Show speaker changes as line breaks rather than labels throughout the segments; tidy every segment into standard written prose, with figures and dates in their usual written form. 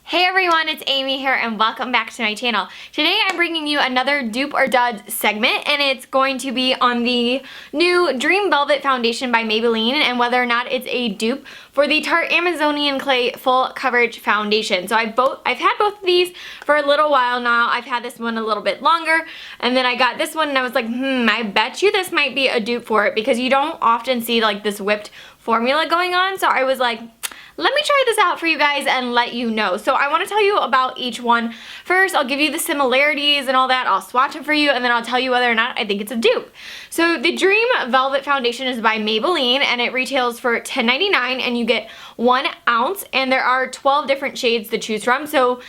Hey everyone, it's Amy here and welcome back to my channel. Today I'm bringing you another dupe or dud segment and it's going to be on the new Dream Velvet Foundation by Maybelline and whether or not it's a dupe for the Tarte Amazonian Clay Full Coverage Foundation. So I've had both of these for a little while now. I've had this one a little bit longer and then I got this one and I was like, I bet you this might be a dupe for it because you don't often see like this whipped formula going on. So I was like, let me try this out for you guys and let you know. So I want to tell you about each one. First, I'll give you the similarities and all that. I'll swatch it for you and then I'll tell you whether or not I think it's a dupe. So the Dream Velvet Foundation is by Maybelline and it retails for $10.99 and you get 1 ounce and there are 12 different shades to choose from. So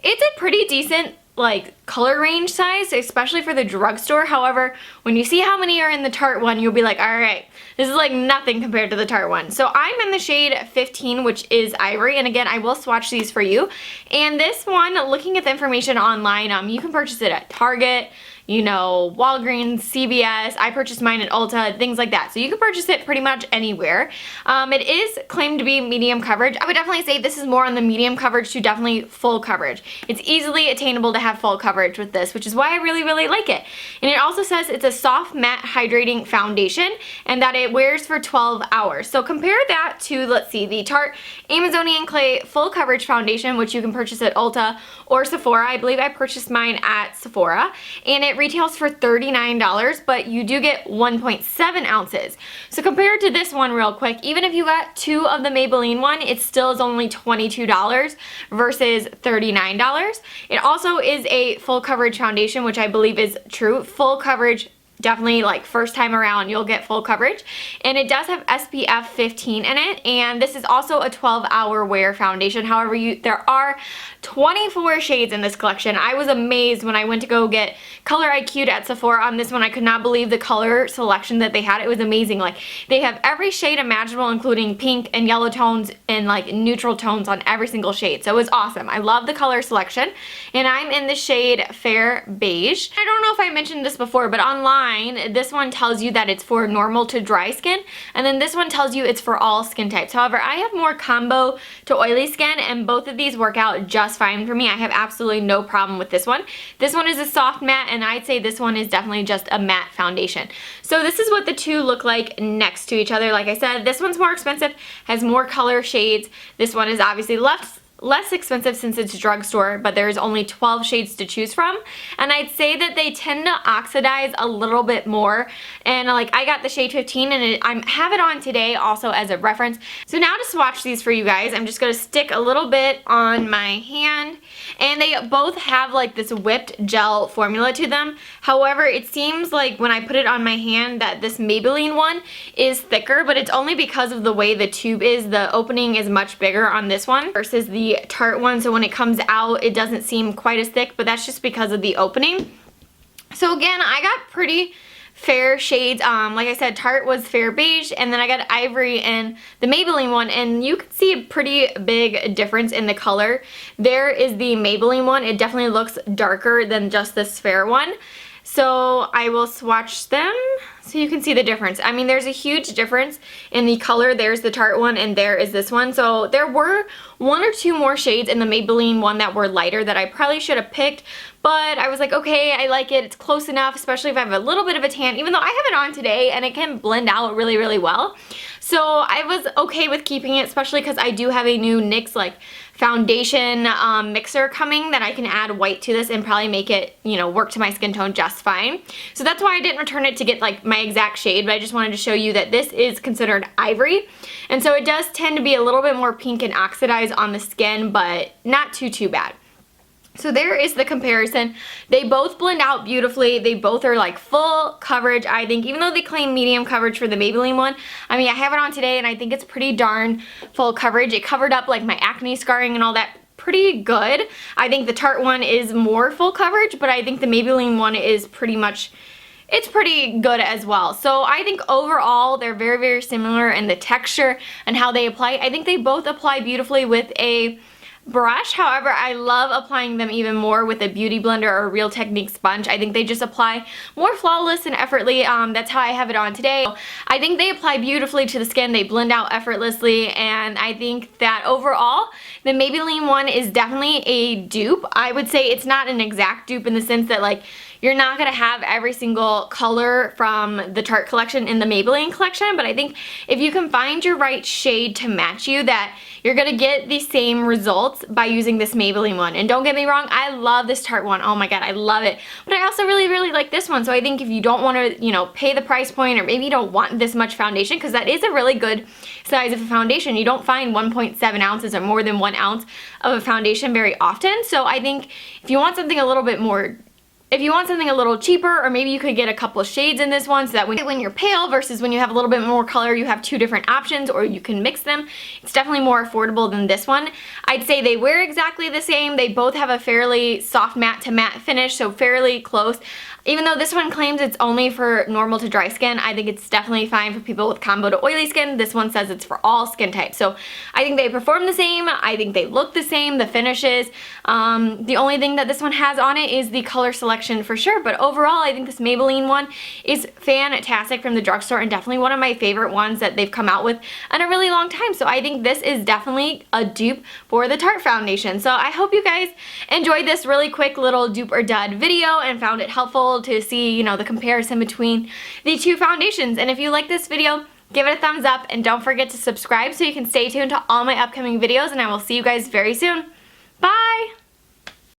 it's a pretty decent like color range size, especially for the drugstore. However, when you see how many are in the Tarte one, you'll be like, all right, this is like nothing compared to the Tarte one. So I'm in the shade 15, which is Ivory, and again, I will swatch these for you. And this one, looking at the information online, you can purchase it at Target, you know, Walgreens, CVS. I purchased mine at Ulta, things like that. So you can purchase it pretty much anywhere. It is claimed to be medium coverage. I would definitely say this is more on the medium coverage to definitely full coverage. It's easily attainable to have full coverage with this, which is why I really, really like it. And it also says it's a soft matte hydrating foundation and that it wears for 12 hours. So compare that to, let's see, the Tarte Amazonian Clay Full Coverage Foundation, which you can purchase at Ulta or Sephora. I believe I purchased mine at Sephora. And it retails for $39, but you do get 1.7 ounces. So compared to this one real quick, even if you got 2 of the Maybelline one, it still is only $22 versus $39. It also is a full coverage foundation, which I believe is true. Full coverage, definitely like first time around you'll get full coverage, and it does have SPF 15 in it, and this is also a 12-hour wear foundation. However, there are 24 shades in this collection. I was amazed when I went to go get Color IQ'd at Sephora on this one. I could not believe the color selection that they had. It was amazing. Like, they have every shade imaginable, including pink and yellow tones and like neutral tones on every single shade. So it was awesome. I love the color selection, and I'm in the shade Fair Beige. I don't know if I mentioned this before, but online this one tells you that it's for normal to dry skin, and then this one tells you it's for all skin types. However, I have more combo to oily skin, and both of these work out just fine for me. I have absolutely no problem with this one. This one is a soft matte, and I'd say this one is definitely just a matte foundation. So this is what the two look like next to each other. Like I said, this one's more expensive, has more color shades. This one is obviously less expensive since it's drugstore, but there's only 12 shades to choose from, and I'd say that they tend to oxidize a little bit more, and like I got the shade 15 and I have it on today also as a reference. So now to swatch these for you guys, I'm just going to stick a little bit on my hand, and they both have like this whipped gel formula to them. However, it seems like when I put it on my hand that this Maybelline one is thicker, but it's only because of the way the tube is. The opening is much bigger on this one versus the Tarte one, so when it comes out it doesn't seem quite as thick, but that's just because of the opening. So again, I got pretty fair shades. Like I said, Tarte was Fair Beige, and then I got Ivory and the Maybelline one, and you can see a pretty big difference in the color. There is the Maybelline one. It definitely looks darker than just this fair one. So I will swatch them so you can see the difference. I mean, there's a huge difference in the color. There's the Tarte one and there is this one. So there were 1 or 2 more shades in the Maybelline one that were lighter that I probably should have picked, but I was like, okay, I like it. It's close enough, especially if I have a little bit of a tan, even though I have it on today and it can blend out really, really well. So I was okay with keeping it, especially because I do have a new NYX like foundation mixer coming that I can add white to this and probably make it, you know, work to my skin tone just fine. So that's why I didn't return it to get like my exact shade, but I just wanted to show you that this is considered Ivory. And so it does tend to be a little bit more pink and oxidized on the skin, but not too bad. So there is the comparison. They both blend out beautifully. They both are like full coverage, I think, even though they claim medium coverage for the Maybelline one. I mean, I have it on today and I think it's pretty darn full coverage. It covered up like my acne scarring and all that pretty good. I think the Tarte one is more full coverage, but I think the Maybelline one is pretty much, it's pretty good as well. So I think overall they're very, very similar in the texture and how they apply. I think they both apply beautifully with a brush. However, I love applying them even more with a beauty blender or a Real Technique sponge. I think they just apply more flawless and effortlessly. That's how I have it on today. I think they apply beautifully to the skin. They blend out effortlessly, and I think that overall the Maybelline one is definitely a dupe. I would say it's not an exact dupe in the sense that like you're not going to have every single color from the Tarte collection in the Maybelline collection, but I think if you can find your right shade to match you, that you're going to get the same results by using this Maybelline one. And don't get me wrong, I love this Tarte one. Oh my god, I love it. But I also really, really like this one. So I think if you don't want to, you know, pay the price point, or maybe you don't want this much foundation, because that is a really good size of a foundation. You don't find 1.7 ounces or more than 1 ounce of a foundation very often. So I think if you want something a little bit more, if you want something a little cheaper, or maybe you could get a couple of shades in this one so that when you're pale versus when you have a little bit more color, you have two different options, or you can mix them. It's definitely more affordable than this one. I'd say they wear exactly the same. They both have a fairly soft matte to matte finish, so fairly close. Even though this one claims it's only for normal to dry skin, I think it's definitely fine for people with combo to oily skin. This one says it's for all skin types. So I think they perform the same. I think they look the same, the finishes. The only thing that this one has on it is the color selection for sure. But overall, I think this Maybelline one is fantastic from the drugstore, and definitely one of my favorite ones that they've come out with in a really long time. So I think this is definitely a dupe for the Tarte foundation. So I hope you guys enjoyed this really quick little dupe or dud video and found it helpful to see, you know, the comparison between the two foundations. And if you like this video, give it a thumbs up, and don't forget to subscribe so you can stay tuned to all my upcoming videos, and I will see you guys very soon. Bye!